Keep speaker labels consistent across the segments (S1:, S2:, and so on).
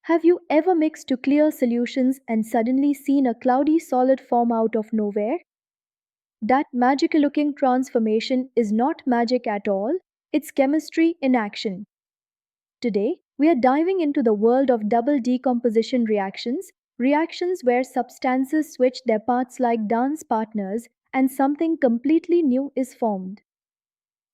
S1: Have you ever mixed two clear solutions and suddenly seen a cloudy solid form out of nowhere? That magical looking transformation is not magic at all, it's chemistry in action. Today, we are diving into the world of double decomposition reactions, reactions where substances switch their parts like dance partners and something completely new is formed.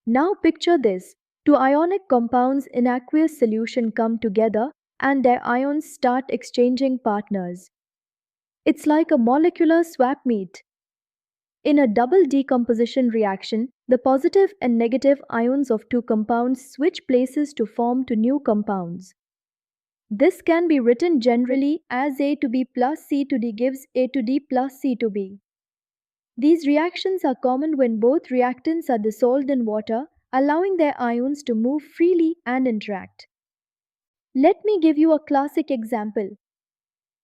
S1: Now picture this: two ionic compounds in aqueous solution come together and their ions start exchanging partners. It's like a molecular swap meet. In a double decomposition reaction, the positive and negative ions of two compounds switch places to form two new compounds. This can be written generally as A to B plus C to D gives A to D plus C to B. These reactions are common when both reactants are dissolved in water, allowing their ions to move freely and interact. Let me give you a classic example.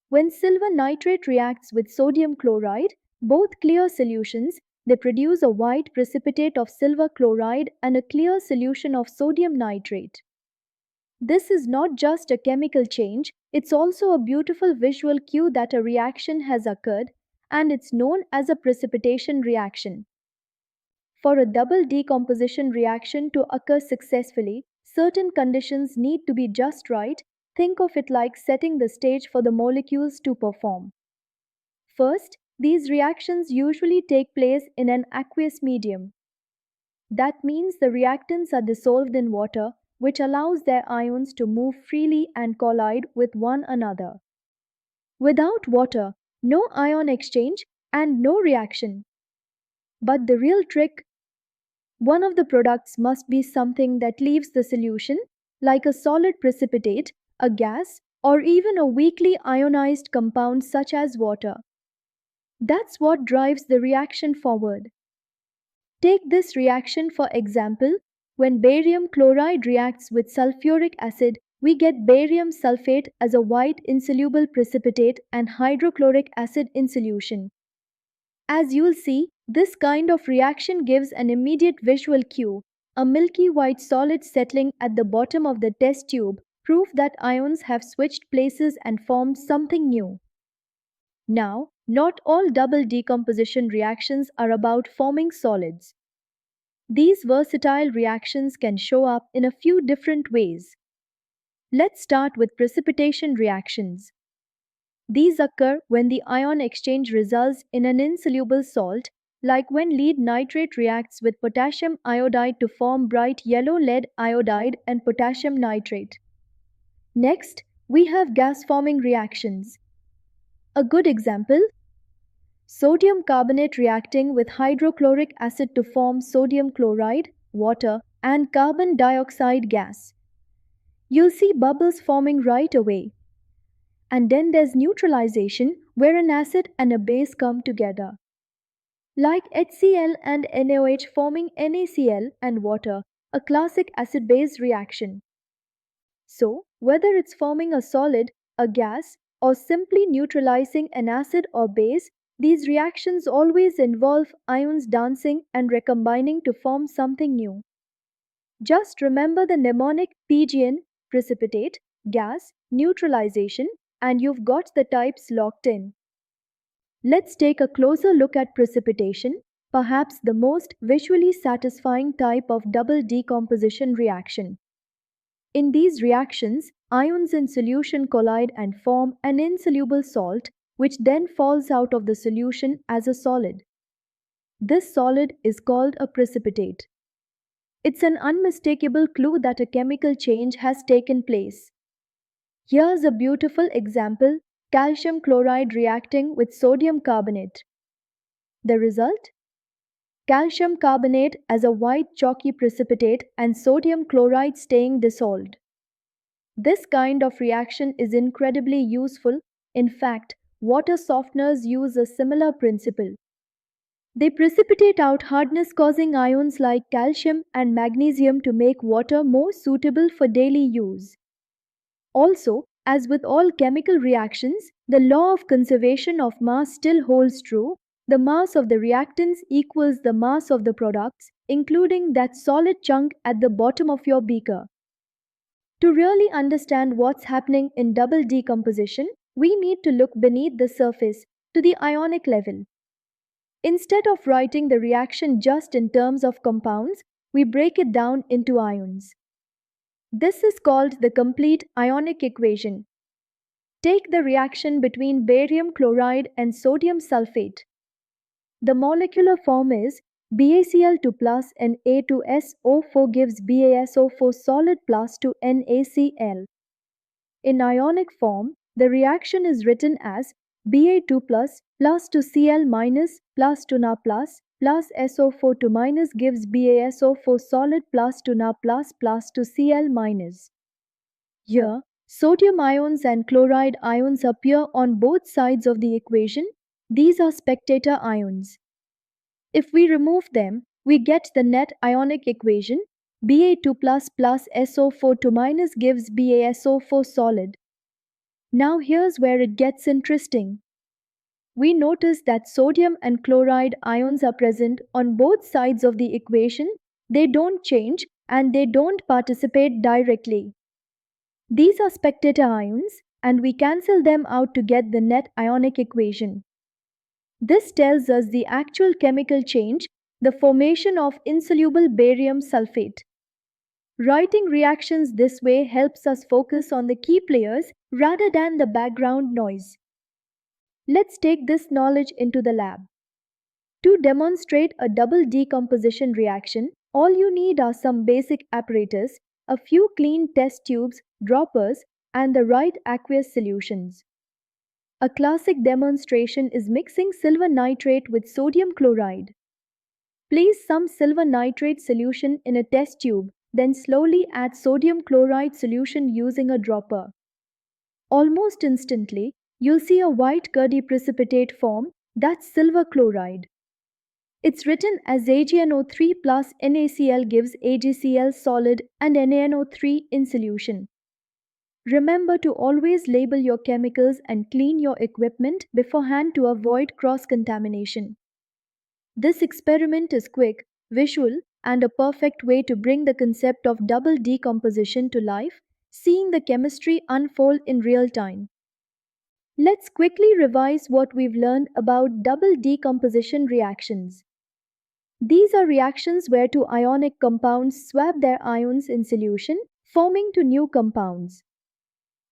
S1: When silver nitrate reacts with sodium chloride, both clear solutions, they produce a white precipitate of silver chloride and a clear solution of sodium nitrate. This is not just a chemical change, it's also a beautiful visual cue that a reaction has occurred, and it's known as a precipitation reaction. For a double decomposition reaction to occur successfully, certain conditions need to be just right. Think of it like setting the stage for the molecules to perform. First, these reactions usually take place in an aqueous medium. That means the reactants are dissolved in water, which allows their ions to move freely and collide with one another. Without water, no ion exchange and no reaction. But the real trick: one of the products must be something that leaves the solution, like a solid precipitate, a gas, or even a weakly ionized compound such as water. That's what drives the reaction forward. Take this reaction for example. When barium chloride reacts with sulfuric acid, we get barium sulfate as a white insoluble precipitate and hydrochloric acid in solution. As you'll see, this kind of reaction gives an immediate visual cue, a milky white solid settling at the bottom of the test tube, proof that ions have switched places and formed something new. Now, not all double decomposition reactions are about forming solids. These versatile reactions can show up in a few different ways. Let's start with precipitation reactions. These occur when the ion exchange results in an insoluble salt, like when lead nitrate reacts with potassium iodide to form bright yellow lead iodide and potassium nitrate. Next, we have gas-forming reactions. A good example: sodium carbonate reacting with hydrochloric acid to form sodium chloride, water, and carbon dioxide gas. You'll see bubbles forming right away. And then there's neutralization, where an acid and a base come together. Like HCl and NaOH forming NaCl and water, a classic acid-base reaction. So, whether it's forming a solid, a gas, or simply neutralizing an acid or base, these reactions always involve ions dancing and recombining to form something new. Just remember the mnemonic PGN: precipitate, gas, neutralization, and you've got the types locked in. Let's take a closer look at precipitation, perhaps the most visually satisfying type of double decomposition reaction. In these reactions, ions in solution collide and form an insoluble salt, which then falls out of the solution as a solid. This solid is called a precipitate. It's an unmistakable clue that a chemical change has taken place. Here's a beautiful example: calcium chloride reacting with sodium carbonate. The result? Calcium carbonate as a white chalky precipitate and sodium chloride staying dissolved. This kind of reaction is incredibly useful. In fact, water softeners use a similar principle. They precipitate out hardness-causing ions like calcium and magnesium to make water more suitable for daily use. Also, as with all chemical reactions, the law of conservation of mass still holds true. The mass of the reactants equals the mass of the products, including that solid chunk at the bottom of your beaker. To really understand what's happening in double decomposition, we need to look beneath the surface to the ionic level. Instead of writing the reaction just in terms of compounds, we break it down into ions. This is called the complete ionic equation. Take the reaction between barium chloride and sodium sulfate. The molecular form is BaCl2 plus and A2SO4 gives BaSO4 solid plus to NaCl. In ionic form, the reaction is written as Ba2 plus to Cl minus plus to Na plus SO4 to minus gives BaSO4 solid plus to Na plus to Cl minus. Here, sodium ions and chloride ions appear on both sides of the equation. These are spectator ions. If we remove them, we get the net ionic equation. Ba2 plus SO4 to minus gives BaSO4 solid. Now here's where it gets interesting. We notice that sodium and chloride ions are present on both sides of the equation. They don't change and they don't participate directly. These are spectator ions, and we cancel them out to get the net ionic equation. This tells us the actual chemical change, the formation of insoluble barium sulfate. Writing reactions this way helps us focus on the key players rather than the background noise. Let's take this knowledge into the lab. To demonstrate a double decomposition reaction, all you need are some basic apparatus, a few clean test tubes, droppers, and the right aqueous solutions. A classic demonstration is mixing silver nitrate with sodium chloride. Place some silver nitrate solution in a test tube, then slowly add sodium chloride solution using a dropper. Almost instantly, you'll see a white curdy precipitate form. That's silver chloride. It's written as AgNO3 plus NaCl gives AgCl solid and NaNO3 in solution. Remember to always label your chemicals and clean your equipment beforehand to avoid cross-contamination. This experiment is quick, visual, and a perfect way to bring the concept of double decomposition to life, seeing the chemistry unfold in real time. Let's quickly revise what we've learned about double decomposition reactions. These are reactions where two ionic compounds swap their ions in solution, forming two new compounds.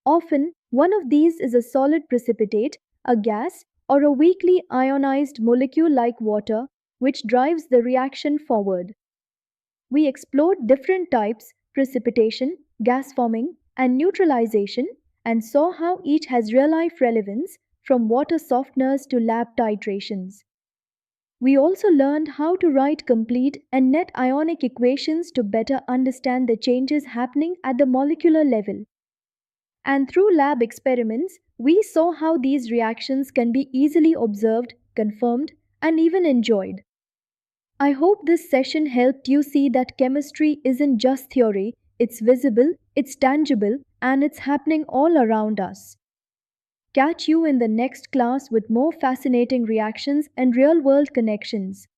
S1: Often, one of these is a solid precipitate, a gas, or a weakly ionized molecule like water, which drives the reaction forward. We explored different types: precipitation, gas forming, and neutralization, and saw how each has real-life relevance, from water softeners to lab titrations. We also learned how to write complete and net ionic equations to better understand the changes happening at the molecular level. And through lab experiments, we saw how these reactions can be easily observed, confirmed, and even enjoyed. I hope this session helped you see that chemistry isn't just theory, it's visible, it's tangible, and it's happening all around us. Catch you in the next class with more fascinating reactions and real-world connections.